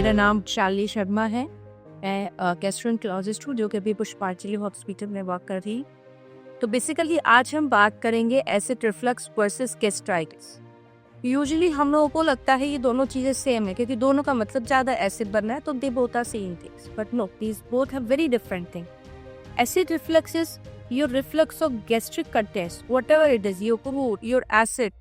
मेरा नाम शालिनी शर्मा है। मैं गैस्ट्रोएंटरोलॉजिस्ट हूँ जो कि अभी पुष्पांजलि हॉस्पिटल में वर्क कर रही हूँ। तो बेसिकली आज हम बात करेंगे acid reflux versus gastritis. Usually हम लोगों को लगता है ये दोनों चीज़ें सेम है क्योंकि दोनों का मतलब ज़्यादा एसिड बनना है, तो they both are same things, but no, these both have very different thing. Acid reflux is your reflux of gastric contents, whatever it is, your food, your acid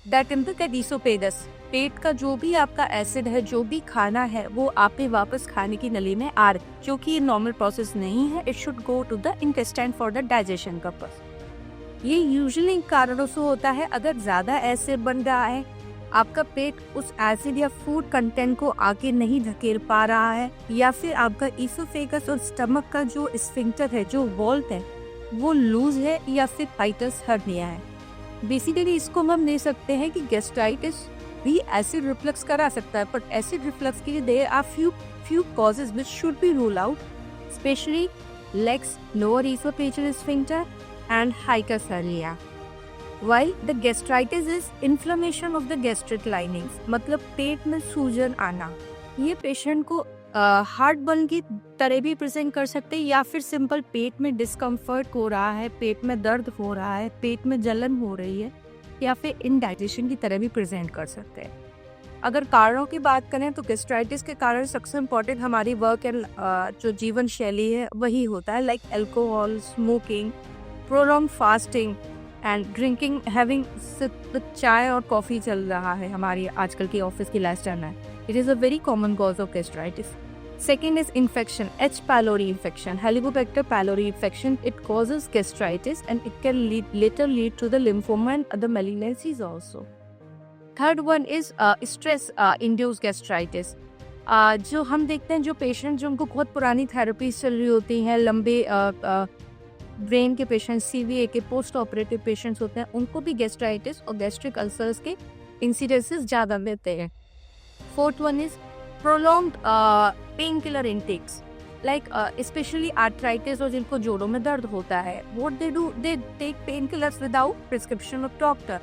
that in the oesophagus. पेट का जो भी आपका acid है, जो भी खाना है, वो आपके वापस खाने की नली में आ रहा है, जो कि ये नॉर्मल प्रोसेस नहीं है। It should go to the intestine for the digestion purpose. ये यूजुअली कारणों से होता है। अगर ज्यादा एसिड बन रहा है, आपका पेट उस एसिड या फूड कंटेंट को आगे नहीं धकेल पा रहा है, या फिर आपका ईसोफेगस और स्टमक का जो स्फिंक्टर है, जो वॉल्व है, वो लूज है, या फिर हाइटस हर्निया है। बेसिकली इसको हम ले सकते हैं कि गैस्ट्राइटिस भी एसिड रिफ्लक्स करा सकता है, बट एसिड रिफ्लक्स के लिए there are few causes which should be ruled out, especially legs, lower esophageal sphincter and hiatus hernia. While the gastritis is inflammation of the gastric linings, मतलब पेट में सूजन आना। ये पेशेंट को हार्ट बर्न की तरह भी प्रेजेंट कर सकते हैं, या फिर सिंपल पेट में डिस्कम्फर्ट हो रहा है, पेट में दर्द हो रहा है, पेट में जलन हो रही है, या फिर इनडाइजेशन की तरह भी प्रेजेंट कर सकते हैं। अगर कारणों की बात करें तो गैस्ट्राइटिस के कारण सबसे इम्पोर्टेंट हमारी वर्क एंड जो जीवन शैली है वही होता है, like alcohol, smoking, prolong fasting and drinking, having चाय और कॉफ़ी चल रहा है हमारी आजकल की ऑफिस की लाइफस्टाइल में। It is a very common cause of gastritis. Second is infection, H. pylori infection, Helicobacter pylori infection. It causes gastritis and it can later lead to the lymphoma and other malignancies also. Third one is stress induced gastritis. जो हम देखते हैं, जो patient जो उनको बहुत पुरानी therapies चल रही होती हैं, लंबे ब्रेन के पेशेंट, CVA के पोस्ट ऑपरेटिव पेशेंट्स होते हैं, उनको भी गैस्ट्राइटिस और गैस्ट्रिक अल्सर्स के इंसिडेंसेस ज़्यादा मिलते हैं। Fourth one is prolonged painkiller intakes, like especially arthritis और जिनको जोड़ों में दर्द होता है, what they do, they take painkillers without prescription of doctor.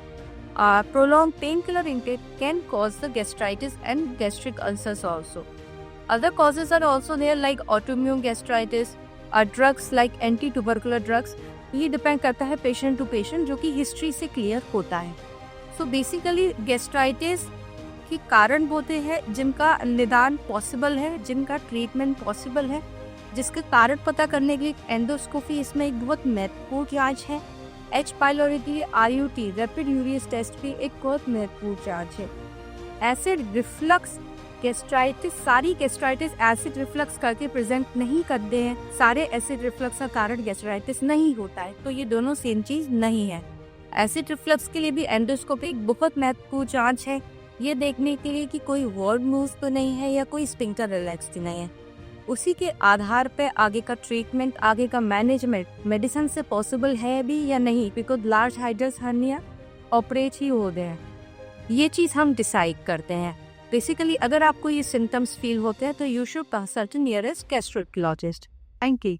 Prolonged painkiller intake can cause the gastritis and gastric ulcers also. Other causes are also there, like autoimmune gastritis, drugs like anti-tubercular drugs. ये depend करता है patient to patient, जो कि history से clear होता है। So basically gastritis के कारण होते हैं जिनका निदान पॉसिबल है, जिनका ट्रीटमेंट पॉसिबल है, जिसके कारण पता करने के लिए एंडोस्कोपी इसमें एक बहुत महत्वपूर्ण जांच है। H. pylori की RUT, रैपिड यूरियस टेस्ट भी एक बहुत महत्वपूर्ण जांच है। एसिड रिफ्लक्स गैस्ट्राइटिस, सारी गैस्ट्राइटिस एसिड रिफ्लक्स करके प्रेजेंट नहीं करते हैं, सारे एसिड रिफ्लक्स का कारण गैस्ट्राइटिस नहीं होता है, तो ये दोनों सेम चीज नहीं है। एसिड रिफ्लक्स के लिए भी एंडोस्कोपी एक बहुत महत्वपूर्ण जांच है, ये देखने के लिए कि कोई वर्ड मूव तो नहीं है या कोई स्फिंक्टर रिलैक्स तो नहीं है। उसी के आधार पे आगे का ट्रीटमेंट, आगे का मैनेजमेंट मेडिसिन से पॉसिबल है भी या नहीं, because large hiatus hernia operate ही होते हैं, ये चीज़ हम डिसाइड करते हैं। बेसिकली अगर आपको ये सिम्टम्स फील होते हैं तो you should consult nearest gastroenterologist. Thank you.